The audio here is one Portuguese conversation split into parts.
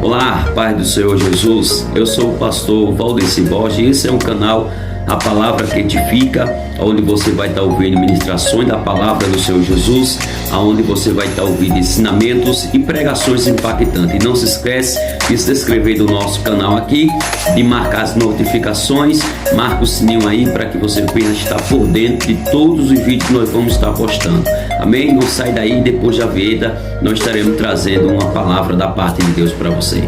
Olá, Pai do Senhor Jesus, eu sou o pastor Valdeci Borges e esse é um canal A Palavra que Edifica, onde você vai estar ouvindo ministrações da Palavra do Senhor Jesus, onde você vai estar ouvindo ensinamentos e pregações impactantes. E não se esquece de se inscrever no nosso canal aqui, de marcar as notificações, marca o sininho aí para que você venha estar por dentro de todos os vídeos que nós vamos estar postando. Amém? Não sai daí, depois da vinheta nós estaremos trazendo uma palavra da parte de Deus para você.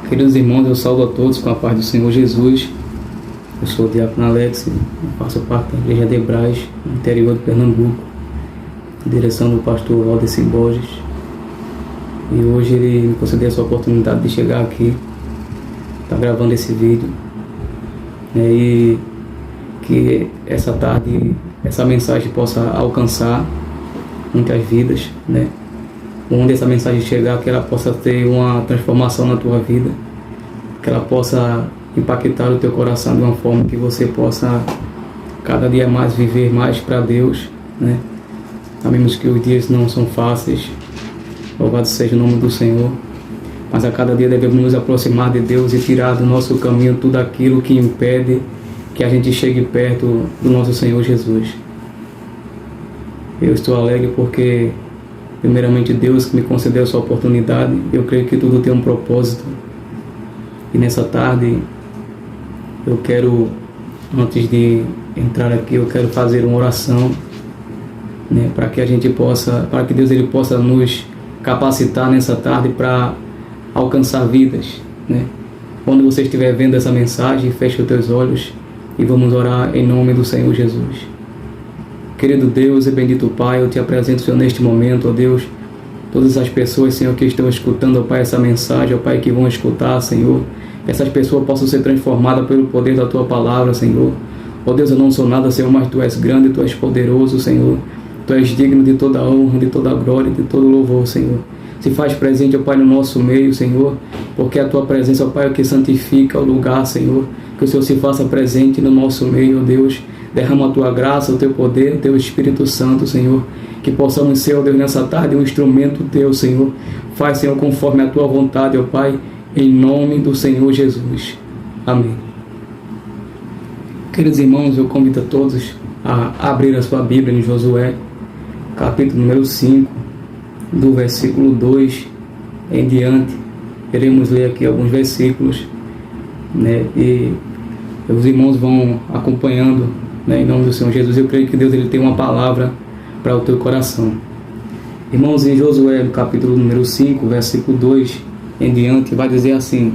Queridos irmãos, eu saúdo a todos com a paz do Senhor Jesus. Eu sou o Diácono Alex, faço parte da Igreja de Braz, no interior de Pernambuco, direção do pastor Valdeci Borges. E hoje ele me concedeu essa oportunidade de chegar aqui, estar gravando esse vídeo, e que essa tarde, essa mensagem possa alcançar muitas vidas, onde essa mensagem chegar, que ela possa ter uma transformação na tua vida, que ela possa impactar o teu coração de uma forma que você possa cada dia mais viver mais para Deus, Sabemos que os dias não são fáceis, louvado seja o nome do Senhor, mas a cada dia devemos nos aproximar de Deus e tirar do nosso caminho tudo aquilo que impede que a gente chegue perto do nosso Senhor Jesus. Eu estou alegre porque primeiramente Deus que me concedeu essa oportunidade. Eu creio que tudo tem um propósito. E nessa tarde, eu quero, antes de entrar aqui, eu quero fazer uma oração, para que a gente possa, para que Deus ele possa nos capacitar nessa tarde para alcançar vidas, Quando você estiver vendo essa mensagem, feche os teus olhos e vamos orar em nome do Senhor Jesus. Querido Deus e bendito Pai, eu te apresento, Senhor, neste momento, ó Deus, todas as pessoas, Senhor, que estão escutando, ó Pai, essa mensagem, ó Pai, que vão escutar, Senhor, que essas pessoas possam ser transformadas pelo poder da Tua Palavra, Senhor. Ó Deus, eu não sou nada, Senhor, mas Tu és grande, Tu és poderoso, Senhor. Tu és digno de toda a honra, de toda a glória, de todo o louvor, Senhor. Se faz presente, ó Pai, no nosso meio, Senhor, porque a Tua presença, ó Pai, é o que santifica o lugar, Senhor. Que o Senhor se faça presente no nosso meio, ó Deus. Derrama a Tua graça, o Teu poder, o Teu Espírito Santo, Senhor. Que possamos ser, ó Deus, nessa tarde um instrumento Teu, Senhor. Faz, Senhor, conforme a Tua vontade, ó Pai, em nome do Senhor Jesus. Amém. Queridos irmãos, eu convido a todos a abrir a sua Bíblia em Josué, capítulo número 5, do versículo 2 em diante. Queremos ler aqui alguns versículos, e os irmãos vão acompanhando, em nome do Senhor Jesus. Eu creio que Deus ele tem uma palavra para o teu coração. Irmãos, em Josué, no capítulo número 5, versículo 2 em diante, vai dizer assim: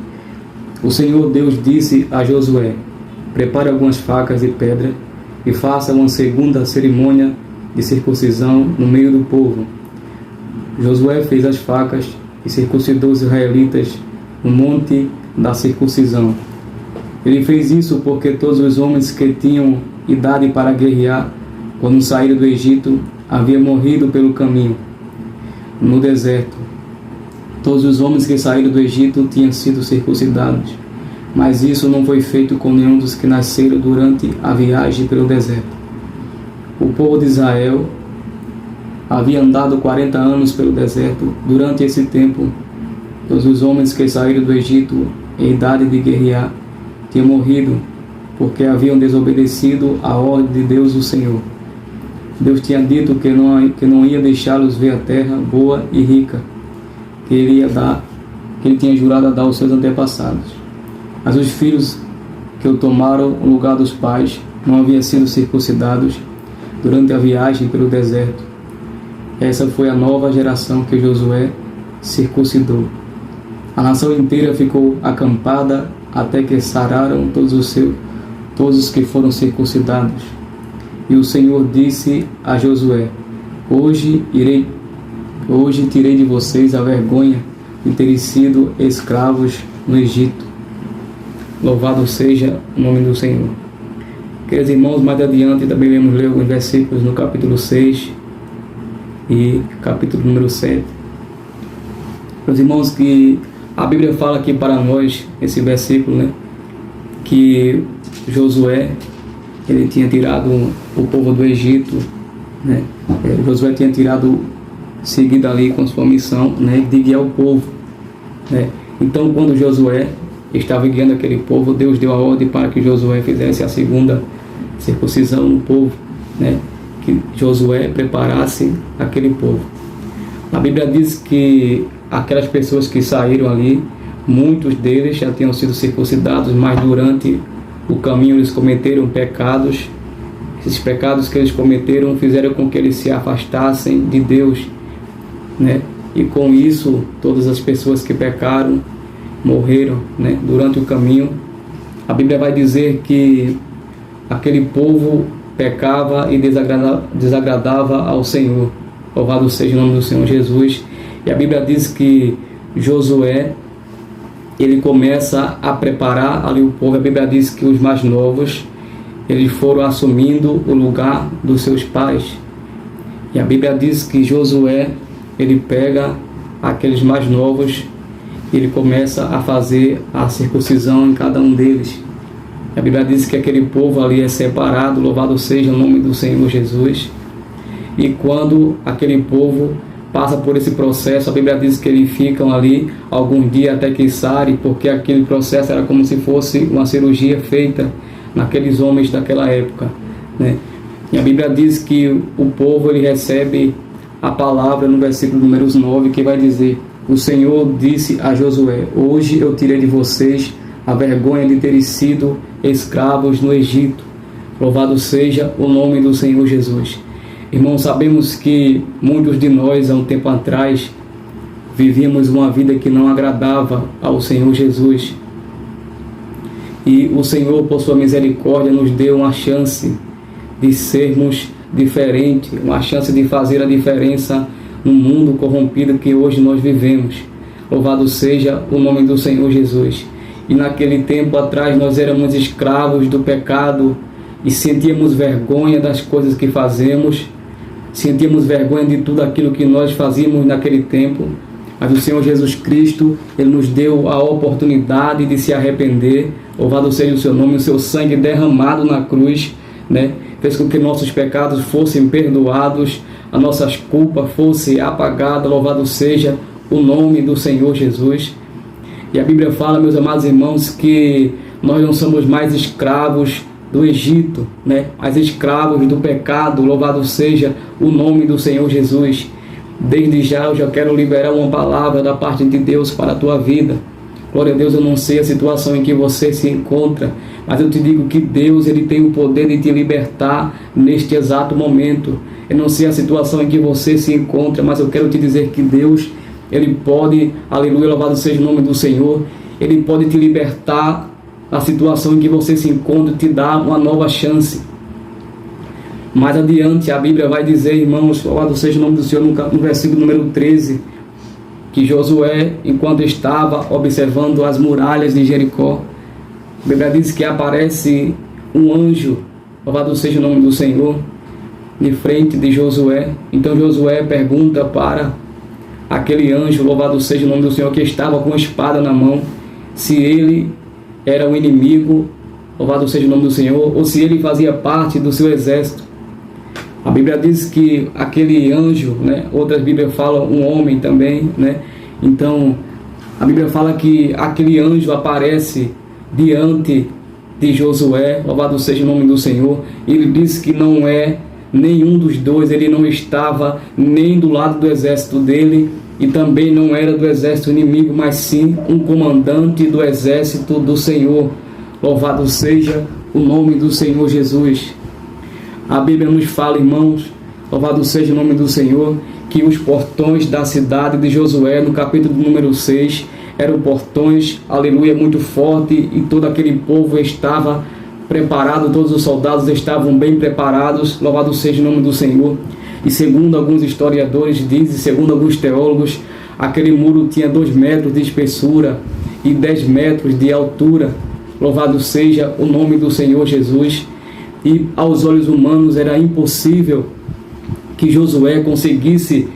O Senhor Deus disse a Josué: Prepare algumas facas de pedra e faça uma segunda cerimônia de circuncisão no meio do povo. Josué fez as facas e circuncidou os israelitas no monte da circuncisão. Ele fez isso porque todos os homens que tinham idade para guerrear, quando saíram do Egito, haviam morrido pelo caminho, no deserto. Todos os homens que saíram do Egito tinham sido circuncidados, mas isso não foi feito com nenhum dos que nasceram durante a viagem pelo deserto. O povo de Israel havia andado 40 anos pelo deserto. Durante esse tempo, todos os homens que saíram do Egito em idade de guerrear tinham morrido, porque haviam desobedecido a ordem de Deus, o Senhor. Deus tinha dito que não ia deixá-los ver a terra boa e rica, que Ele tinha jurado a dar aos seus antepassados. Mas os filhos que o tomaram no lugar dos pais não haviam sido circuncidados durante a viagem pelo deserto. Essa foi a nova geração que Josué circuncidou. A nação inteira ficou acampada até que sararam todos os que foram circuncidados. E o Senhor disse a Josué: Hoje tirei de vocês a vergonha de terem sido escravos no Egito. Louvado seja o nome do Senhor. Queridos irmãos, mais adiante também vamos ler alguns versículos no capítulo 6 e capítulo número 7. Meus irmãos, que a Bíblia fala aqui para nós, esse versículo, né, que Josué, ele tinha tirado o povo do Egito, né? Josué tinha seguido ali com sua missão, né, de guiar o povo, né? Então, quando Josué estava guiando aquele povo, Deus deu a ordem para que Josué fizesse a segunda circuncisão no povo, né? Que Josué preparasse aquele povo. A Bíblia diz que aquelas pessoas que saíram ali, muitos deles já tinham sido circuncidados, mas durante o caminho eles cometeram pecados. Esses pecados que eles cometeram fizeram com que eles se afastassem de Deus, né? E com isso, todas as pessoas que pecaram morreram, né, durante o caminho. A Bíblia vai dizer que aquele povo pecava e desagradava ao Senhor. Louvado seja o nome do Senhor Jesus. E a Bíblia diz que Josué, ele começa a preparar ali o povo. A Bíblia diz que os mais novos, eles foram assumindo o lugar dos seus pais. E a Bíblia diz que Josué, ele pega aqueles mais novos, ele começa a fazer a circuncisão em cada um deles. A Bíblia diz que aquele povo ali é separado, louvado seja o nome do Senhor Jesus. E quando aquele povo passa por esse processo, a Bíblia diz que eles ficam ali alguns dias até que sarem, porque aquele processo era como se fosse uma cirurgia feita naqueles homens daquela época, né? E a Bíblia diz que o povo, ele recebe a palavra no versículo número 9, que vai dizer: o Senhor disse a Josué: hoje eu tirei de vocês a vergonha de terem sido escravos no Egito. Louvado seja o nome do Senhor Jesus. Irmãos, sabemos que muitos de nós, há um tempo atrás, vivíamos uma vida que não agradava ao Senhor Jesus. E o Senhor, por sua misericórdia, nos deu uma chance de sermos diferentes, uma chance de fazer a diferença no mundo corrompido que hoje nós vivemos. Louvado seja o nome do Senhor Jesus. E naquele tempo atrás nós éramos escravos do pecado e sentíamos vergonha das coisas que fazemos, sentíamos vergonha de tudo aquilo que nós fazíamos naquele tempo. Mas o Senhor Jesus Cristo, Ele nos deu a oportunidade de se arrepender. Louvado seja o seu nome, o seu sangue derramado na cruz, né, fez com que nossos pecados fossem perdoados, a nossas culpas fossem apagadas. Louvado seja o nome do Senhor Jesus. E a Bíblia fala, meus amados irmãos, que nós não somos mais escravos do Egito, né, mas escravos do pecado. Louvado seja o nome do Senhor Jesus. Desde já eu já quero liberar uma palavra da parte de Deus para a tua vida. Glória a Deus, eu não sei a situação em que você se encontra, mas eu te digo que Deus, Ele tem o poder de te libertar neste exato momento. Eu não sei a situação em que você se encontra, mas eu quero te dizer que Deus, Ele pode, aleluia, louvado seja o nome do Senhor, Ele pode te libertar da situação em que você se encontra, te dar uma nova chance. Mais adiante a Bíblia vai dizer, irmãos, louvado seja o nome do Senhor, no versículo número 13, que Josué, enquanto estava observando as muralhas de Jericó, a Bíblia diz que aparece um anjo, louvado seja o nome do Senhor, de frente de Josué. Então Josué pergunta para aquele anjo, louvado seja o nome do Senhor, que estava com a espada na mão, se ele era um inimigo, louvado seja o nome do Senhor, ou se ele fazia parte do seu exército. A Bíblia diz que aquele anjo, né, outras Bíblias falam um homem também, né? Então, a Bíblia fala que aquele anjo aparece diante de Josué, louvado seja o nome do Senhor. Ele diz que não é nenhum dos dois, ele não estava nem do lado do exército dele e também não era do exército inimigo, mas sim um comandante do exército do Senhor. Louvado seja o nome do Senhor Jesus. A Bíblia nos fala, irmãos, louvado seja o nome do Senhor, que os portões da cidade de Josué, no capítulo número 6, eram portões, aleluia, muito forte, e todo aquele povo estava preparado, todos os soldados estavam bem preparados, louvado seja o nome do Senhor. E segundo alguns historiadores dizem, segundo alguns teólogos, aquele muro tinha 2 metros de espessura e 10 metros de altura. Louvado seja o nome do Senhor Jesus. E aos olhos humanos era impossível que Josué conseguisse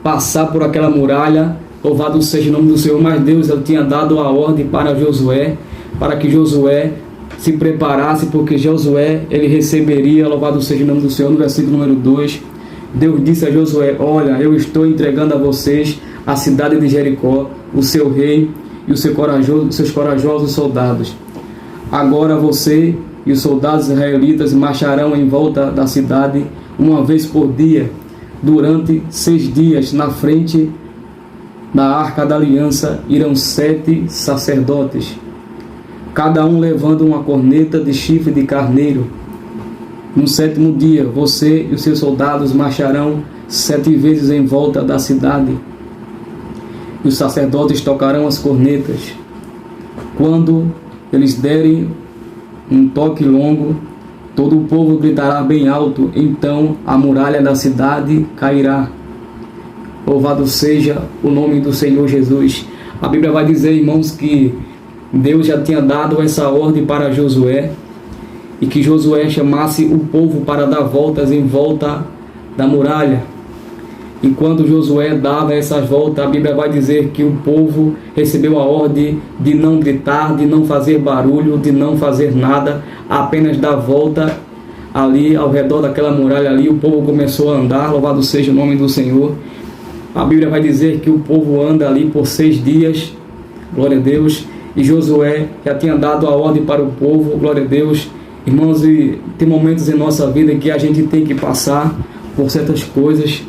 passar por aquela muralha. Louvado seja o nome do Senhor. Mas Deus tinha dado a ordem para Josué, para que Josué se preparasse, porque Josué ele receberia, louvado seja o nome do Senhor. No versículo número 2, Deus disse a Josué: olha, eu estou entregando a vocês a cidade de Jericó, o seu rei e os seus corajosos soldados. Agora você e os soldados israelitas marcharão em volta da cidade uma vez por dia, durante 6 dias. Na frente da arca da aliança irão 7 sacerdotes, cada um levando uma corneta de chifre de carneiro. No 7º dia, você e os seus soldados marcharão 7 vezes em volta da cidade, e os sacerdotes tocarão as cornetas. Quando eles derem um toque longo, todo o povo gritará bem alto, então a muralha da cidade cairá. Louvado seja o nome do Senhor Jesus. A Bíblia vai dizer, irmãos, que Deus já tinha dado essa ordem para Josué, e que Josué chamasse o povo para dar voltas em volta da muralha. E quando Josué dava essas voltas, a Bíblia vai dizer que o povo recebeu a ordem de não gritar, de não fazer barulho, de não fazer nada, apenas dar volta ali ao redor daquela muralha ali. O povo começou a andar, louvado seja o nome do Senhor. A Bíblia vai dizer que o povo anda ali por 6 dias, glória a Deus, e Josué já tinha dado a ordem para o povo, glória a Deus. Irmãos, e tem momentos em nossa vida que a gente tem que passar por certas coisas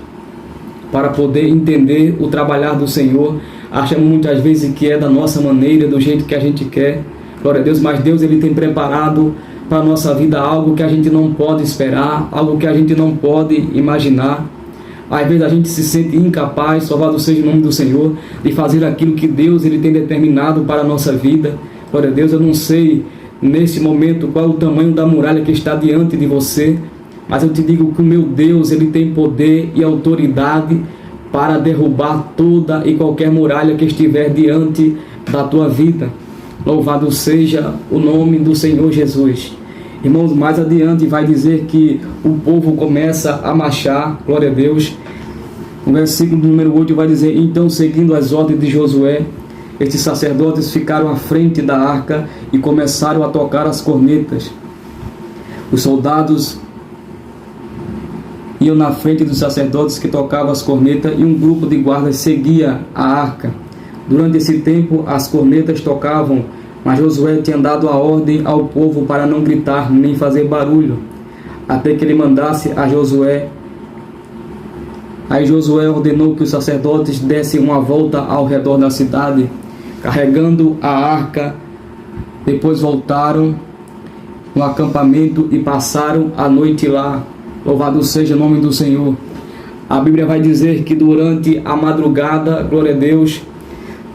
para poder entender o trabalhar do Senhor. Achamos muitas vezes que é da nossa maneira, do jeito que a gente quer, glória a Deus, mas Deus ele tem preparado para a nossa vida algo que a gente não pode esperar, algo que a gente não pode imaginar. Às vezes a gente se sente incapaz, louvado seja o nome do Senhor, de fazer aquilo que Deus ele tem determinado para a nossa vida. Glória a Deus, eu não sei nesse momento qual é o tamanho da muralha que está diante de você, mas eu te digo que o meu Deus ele tem poder e autoridade para derrubar toda e qualquer muralha que estiver diante da tua vida. Louvado seja o nome do Senhor Jesus. Irmãos, mais adiante vai dizer que o povo começa a marchar, glória a Deus. O versículo número 8 vai dizer: então, seguindo as ordens de Josué, estes sacerdotes ficaram à frente da arca e começaram a tocar as cornetas. Os soldados iam na frente dos sacerdotes que tocavam as cornetas, e um grupo de guardas seguia a arca. Durante esse tempo as cornetas tocavam, mas Josué tinha dado a ordem ao povo para não gritar nem fazer barulho, até que ele mandasse a Josué. Aí Josué ordenou que os sacerdotes dessem uma volta ao redor da cidade, carregando a arca. Depois voltaram no acampamento e passaram a noite lá. Louvado seja o nome do Senhor. A Bíblia vai dizer que durante a madrugada, glória a Deus,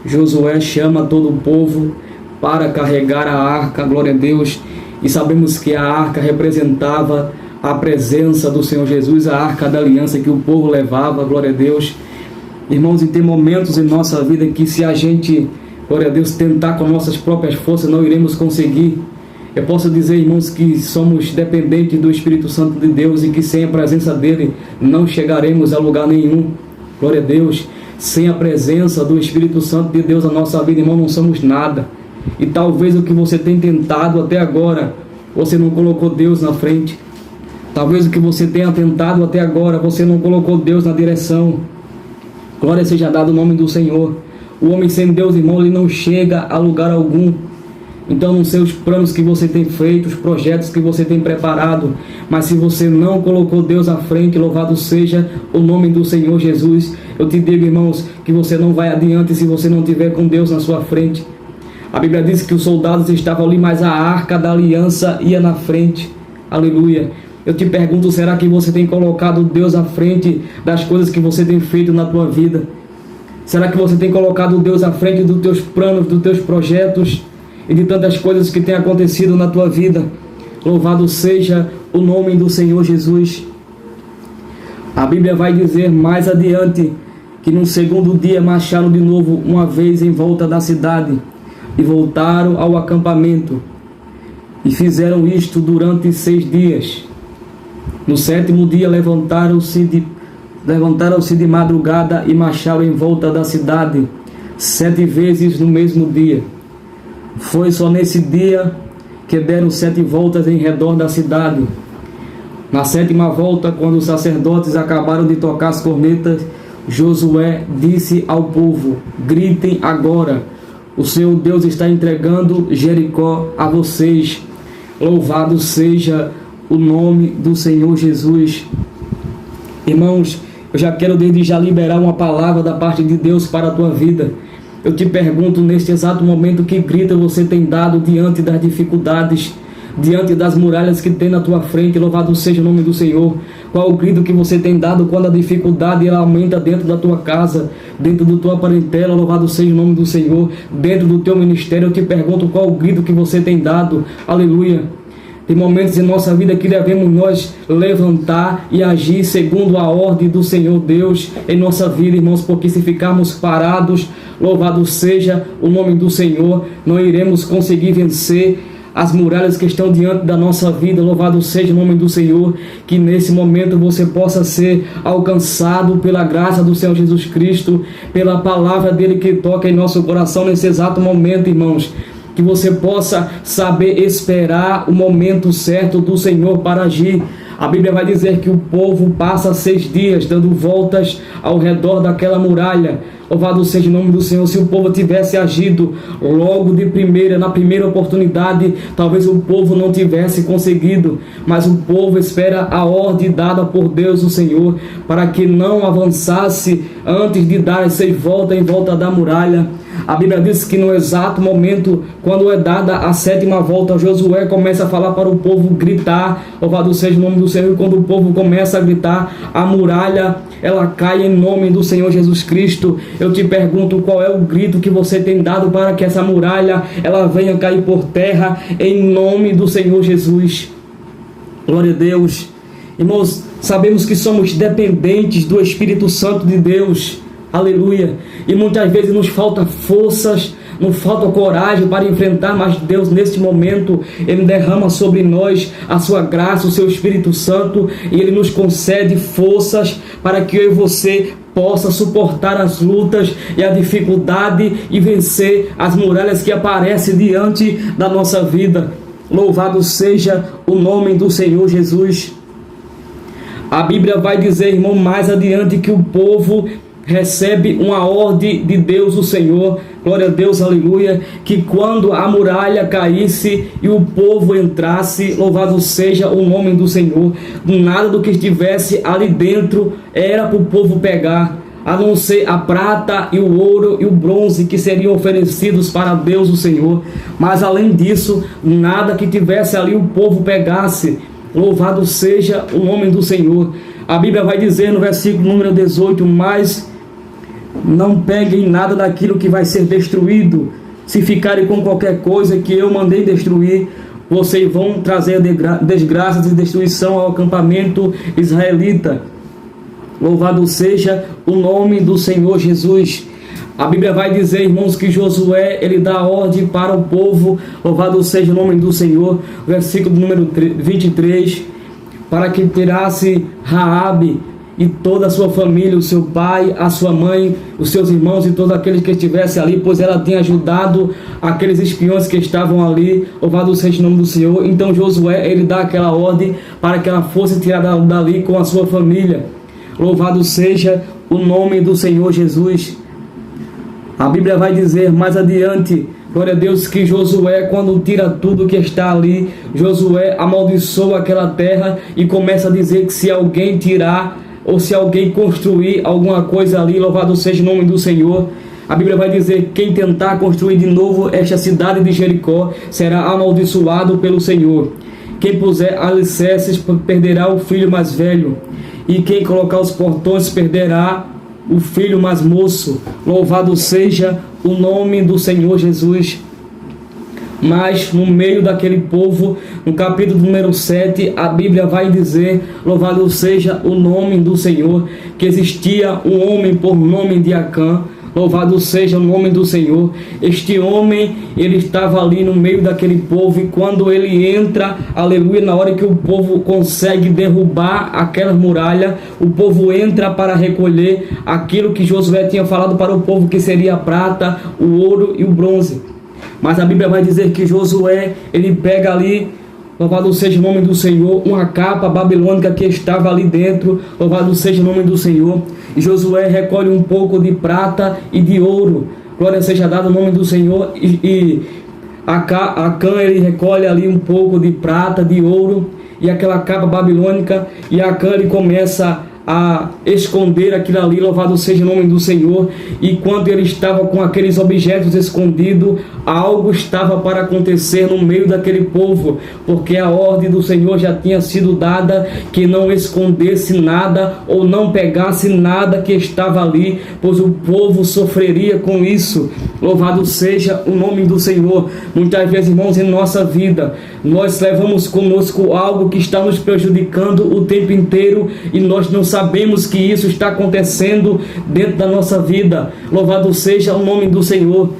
Josué chama todo o povo para carregar a arca, glória a Deus. E sabemos que a arca representava a presença do Senhor Jesus, a arca da aliança que o povo levava, glória a Deus. Irmãos, e tem momentos em nossa vida que se a gente, glória a Deus, tentar com nossas próprias forças, não iremos conseguir. Eu posso dizer, irmãos, que somos dependentes do Espírito Santo de Deus e que sem a presença dele não chegaremos a lugar nenhum. Glória a Deus. Sem a presença do Espírito Santo de Deus na nossa vida, irmão, não somos nada. E talvez o que você tem tentado até agora, você não colocou Deus na frente. Talvez o que você tenha tentado até agora, você não colocou Deus na direção. Glória seja dada o nome do Senhor. O homem sem Deus, irmão, ele não chega a lugar algum. Então, não sei os planos que você tem feito, os projetos que você tem preparado, mas se você não colocou Deus à frente, louvado seja o nome do Senhor Jesus. Eu te digo, irmãos, que você não vai adiante se você não tiver com Deus na sua frente. A Bíblia diz que os soldados estavam ali, mas a arca da aliança ia na frente. Aleluia. Eu te pergunto, será que você tem colocado Deus à frente das coisas que você tem feito na tua vida? Será que você tem colocado Deus à frente dos teus planos, dos teus projetos e de tantas coisas que têm acontecido na tua vida? Louvado seja o nome do Senhor Jesus. A Bíblia vai dizer mais adiante que no segundo dia marcharam de novo uma vez em volta da cidade e voltaram ao acampamento e fizeram isto durante 6 dias. No 7º dia levantaram-se de madrugada e marcharam em volta da cidade 7 vezes no mesmo dia. Foi só nesse dia que deram 7 voltas em redor da cidade. Na 7ª volta, quando os sacerdotes acabaram de tocar as cornetas, Josué disse ao povo: gritem agora, o Senhor Deus está entregando Jericó a vocês. Louvado seja o nome do Senhor Jesus. Irmãos, eu já quero desde já liberar uma palavra da parte de Deus para a tua vida. Eu te pergunto neste exato momento, que grito você tem dado diante das dificuldades, diante das muralhas que tem na tua frente? Louvado seja o nome do Senhor. Qual o grito que você tem dado quando a dificuldade ela aumenta dentro da tua casa, dentro da tua parentela? Louvado seja o nome do Senhor. Dentro do teu ministério, eu te pergunto, qual o grito que você tem dado? Aleluia. Tem momentos em nossa vida que devemos nós levantar e agir segundo a ordem do Senhor Deus em nossa vida, irmãos, porque se ficarmos parados, louvado seja o nome do Senhor, não iremos conseguir vencer as muralhas que estão diante da nossa vida. Louvado seja o nome do Senhor, que nesse momento você possa ser alcançado pela graça do Senhor Jesus Cristo, pela palavra dele que toca em nosso coração nesse exato momento, irmãos. Que você possa saber esperar o momento certo do Senhor para agir. A Bíblia vai dizer que o povo passa 6 dias dando voltas ao redor daquela muralha. Louvado seja o nome do Senhor. Se o povo tivesse agido logo de primeira, na primeira oportunidade, talvez o povo não tivesse conseguido. Mas o povo espera a ordem dada por Deus, o Senhor, para que não avançasse antes de dar as 6 voltas em volta da muralha. A Bíblia diz que no exato momento, quando é dada a 7ª volta, Josué começa a falar para o povo gritar, louvado seja o nome do Senhor. E quando o povo começa a gritar, a muralha, ela cai em nome do Senhor Jesus Cristo. Eu te pergunto, qual é o grito que você tem dado para que essa muralha, ela venha cair por terra em nome do Senhor Jesus? Glória a Deus. Irmãos, sabemos que somos dependentes do Espírito Santo de Deus. Aleluia. E muitas vezes nos falta forças, nos falta coragem para enfrentar, mas Deus neste momento, Ele derrama sobre nós a sua graça, o seu Espírito Santo, e Ele nos concede forças para que eu e você possa suportar as lutas e a dificuldade e vencer as muralhas que aparecem diante da nossa vida. Louvado seja o nome do Senhor Jesus. A Bíblia vai dizer, irmão, mais adiante, que o povo recebe uma ordem de Deus, o Senhor, glória a Deus, aleluia, que quando a muralha caísse e o povo entrasse, louvado seja o nome do Senhor, nada do que estivesse ali dentro era para o povo pegar, a não ser a prata e o ouro e o bronze que seriam oferecidos para Deus, o Senhor. Mas além disso, nada que tivesse ali o povo pegasse. Louvado seja o nome do Senhor. A Bíblia vai dizer no versículo número 18, mas não peguem nada daquilo que vai ser destruído. Se ficarem com qualquer coisa que eu mandei destruir, vocês vão trazer desgraças e destruição ao acampamento israelita. Louvado seja o nome do Senhor Jesus. A Bíblia vai dizer, irmãos, que Josué, ele dá ordem para o povo, louvado seja o nome do Senhor, versículo número 23, para que tirasse Raabe e toda a sua família, o seu pai, a sua mãe, os seus irmãos e todos aqueles que estivessem ali, pois ela tinha ajudado aqueles espiões que estavam ali, louvado seja o nome do Senhor. Então Josué, ele dá aquela ordem para que ela fosse tirada dali com a sua família. Louvado seja o nome do Senhor Jesus. A Bíblia vai dizer mais adiante, glória a Deus, que Josué, quando tira tudo que está ali, Josué amaldiçoa aquela terra e começa a dizer que se alguém tirar ou se alguém construir alguma coisa ali, louvado seja o nome do Senhor. A Bíblia vai dizer que quem tentar construir de novo esta cidade de Jericó será amaldiçoado pelo Senhor. Quem puser alicerces perderá o filho mais velho, e quem colocar os portões perderá o filho mais moço. Louvado seja o nome do Senhor Jesus. Mas no meio daquele povo, no capítulo número 7, a Bíblia vai dizer, louvado seja o nome do Senhor, que existia um homem por nome de Acã. Louvado seja o nome do Senhor. Este homem, ele estava ali no meio daquele povo, e quando ele entra, aleluia, na hora que o povo consegue derrubar aquela muralha, o povo entra para recolher aquilo que Josué tinha falado para o povo, que seria a prata, o ouro e o bronze. Mas a Bíblia vai dizer que Josué, ele pega ali, louvado seja o nome do Senhor, uma capa babilônica que estava ali dentro, louvado seja o nome do Senhor. E Josué recolhe um pouco de prata e de ouro, glória seja dada o nome do Senhor. E Acã, ele recolhe ali um pouco de prata, de ouro e aquela capa babilônica, e Acã, ele começa a esconder aquilo ali, louvado seja o nome do Senhor. E quando ele estava com aqueles objetos escondidos, algo estava para acontecer no meio daquele povo, porque a ordem do Senhor já tinha sido dada, que não escondesse nada ou não pegasse nada que estava ali, pois o povo sofreria com isso. Louvado seja o nome do Senhor. Muitas vezes, irmãos, em nossa vida, nós levamos conosco algo que está nos prejudicando o tempo inteiro, e nós não sabemos que isso está acontecendo dentro da nossa vida. Louvado seja o nome do Senhor.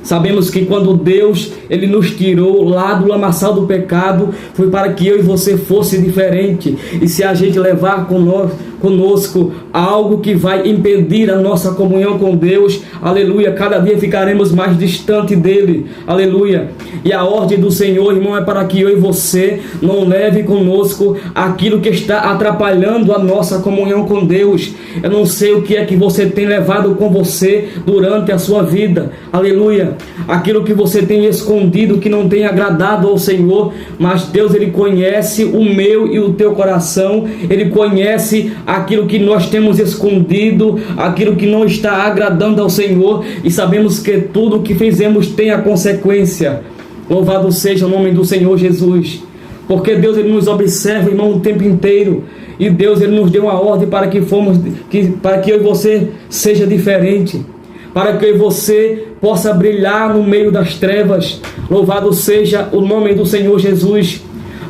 Sabemos que quando Deus, ele nos tirou lá do lamaçal do pecado, foi para que eu e você fosse diferente. E se a gente levar conosco algo que vai impedir a nossa comunhão com Deus, aleluia, cada dia ficaremos mais distante dele, aleluia. E a ordem do Senhor, irmão, é para que eu e você não leve conosco aquilo que está atrapalhando a nossa comunhão com Deus. Eu não sei o que é que você tem levado com você durante a sua vida, aleluia, aquilo que você tem escondido que não tem agradado ao Senhor, mas Deus, ele conhece o meu e o teu coração, ele conhece aquilo que nós temos escondido, aquilo que não está agradando ao Senhor, e sabemos que tudo o que fizemos tem a consequência. Louvado seja o nome do Senhor Jesus, porque Deus, ele nos observa, irmão, o tempo inteiro, e Deus, ele nos deu uma ordem para que eu e você seja diferente, para que eu e você possa brilhar no meio das trevas. Louvado seja o nome do Senhor Jesus.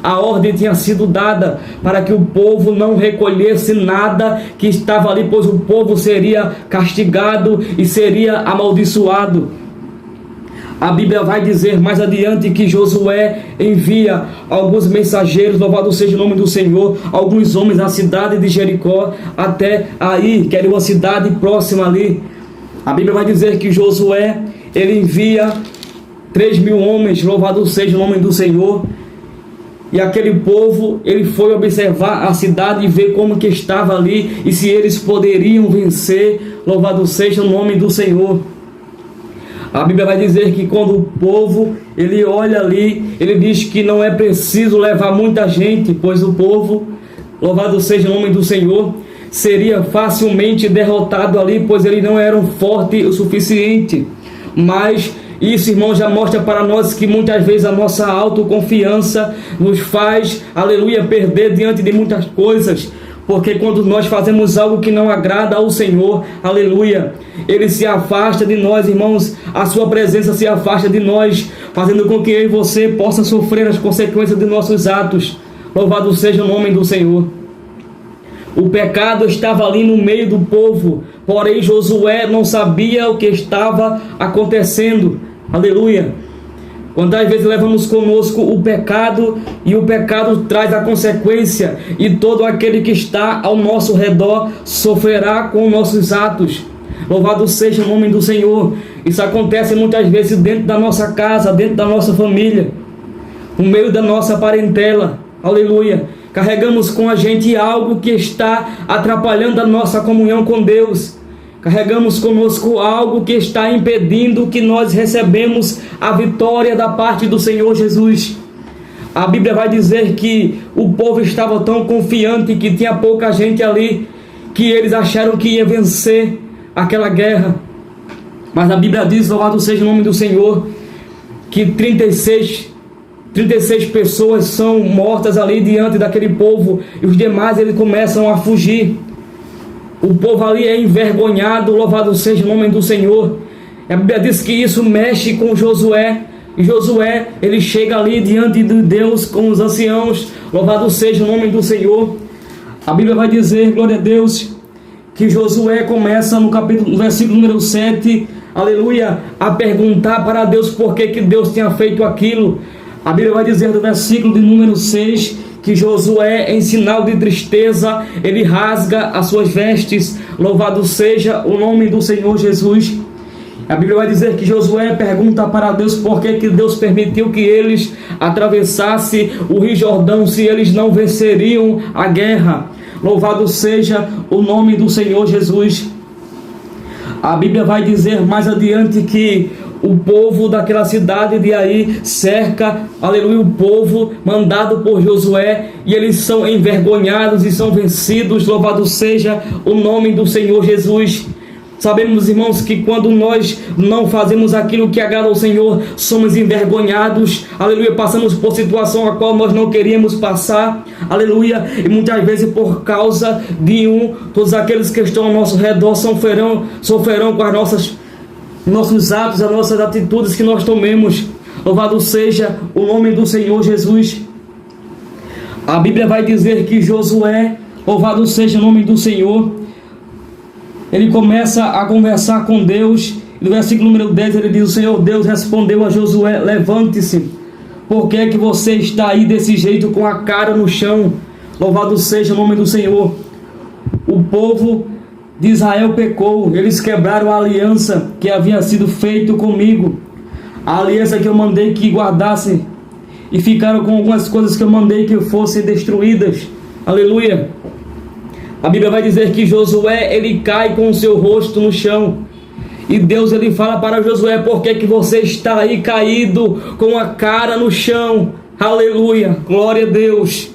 A ordem tinha sido dada para que o povo não recolhesse nada que estava ali, pois o povo seria castigado e seria amaldiçoado. A Bíblia vai dizer mais adiante que Josué envia alguns mensageiros, louvado seja o nome do Senhor, alguns homens na cidade de Jericó, até aí, que era uma cidade próxima ali. A Bíblia vai dizer que Josué, ele envia 3.000 homens, louvado seja o nome do Senhor. E aquele povo, ele foi observar a cidade e ver como que estava ali, e se eles poderiam vencer. Louvado seja o nome do Senhor. A Bíblia vai dizer que quando o povo, ele olha ali, ele diz que não é preciso levar muita gente, pois o povo, louvado seja o nome do Senhor, seria facilmente derrotado ali, pois eles não eram fortes o suficiente. Mas isso, irmão, já mostra para nós que muitas vezes a nossa autoconfiança nos faz, aleluia, perder diante de muitas coisas. Porque quando nós fazemos algo que não agrada ao Senhor, aleluia, ele se afasta de nós, irmãos, a sua presença se afasta de nós, fazendo com que eu e você possa sofrer as consequências de nossos atos. Louvado seja o nome do Senhor. O pecado estava ali no meio do povo, porém Josué não sabia o que estava acontecendo. Aleluia. Quantas vezes levamos conosco o pecado, e o pecado traz a consequência, e todo aquele que está ao nosso redor sofrerá com nossos atos. Louvado seja o nome do Senhor. Isso acontece muitas vezes dentro da nossa casa, dentro da nossa família, no meio da nossa parentela. Aleluia. Carregamos com a gente algo que está atrapalhando a nossa comunhão com Deus. Carregamos conosco algo que está impedindo que nós recebemos a vitória da parte do Senhor Jesus. A Bíblia vai dizer que o povo estava tão confiante que tinha pouca gente ali, que eles acharam que ia vencer aquela guerra. Mas a Bíblia diz, louvado seja o nome do Senhor, que 36 pessoas são mortas ali diante daquele povo, e os demais eles começam a fugir. O povo ali é envergonhado, louvado seja o nome do Senhor. A Bíblia diz que isso mexe com Josué, E Josué, ele chega ali diante de Deus com os anciãos. Louvado seja o nome do Senhor. A Bíblia vai dizer, glória a Deus, que Josué começa no versículo número 7, aleluia, a perguntar para Deus por que Deus tinha feito aquilo. A Bíblia vai dizer no versículo de número 6, que Josué, em sinal de tristeza, ele rasga as suas vestes. Louvado seja o nome do Senhor Jesus. A Bíblia vai dizer que Josué pergunta para Deus por que Deus permitiu que eles atravessassem o Rio Jordão, se eles não venceriam a guerra. Louvado seja o nome do Senhor Jesus. A Bíblia vai dizer mais adiante que o povo daquela cidade de Ai cerca, aleluia, o povo mandado por Josué, e eles são envergonhados e são vencidos. Louvado seja o nome do Senhor Jesus. Sabemos, irmãos, que quando nós não fazemos aquilo que agrada ao Senhor, somos envergonhados, aleluia, passamos por situação a qual nós não queríamos passar, aleluia, e muitas vezes por causa de todos aqueles que estão ao nosso redor sofrerão com as nossos atos, as nossas atitudes que nós tomemos. Louvado seja o nome do Senhor Jesus. A Bíblia vai dizer que Josué, louvado seja o nome do Senhor, ele começa a conversar com Deus. No versículo número 10 ele diz: o Senhor Deus respondeu a Josué: levante-se, por que que você está aí desse jeito com a cara no chão? Louvado seja o nome do Senhor. O povo de Israel pecou, eles quebraram a aliança que havia sido feita comigo, a aliança que eu mandei que guardassem, e ficaram com algumas coisas que eu mandei que fossem destruídas. Aleluia. A Bíblia vai dizer que Josué, ele cai com o seu rosto no chão, e Deus, ele fala para Josué: por que que você está aí caído com a cara no chão? Aleluia, glória a Deus.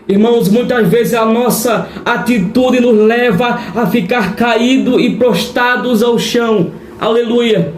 Irmãos, muitas vezes a nossa atitude nos leva a ficar caídos e prostrados ao chão. Aleluia.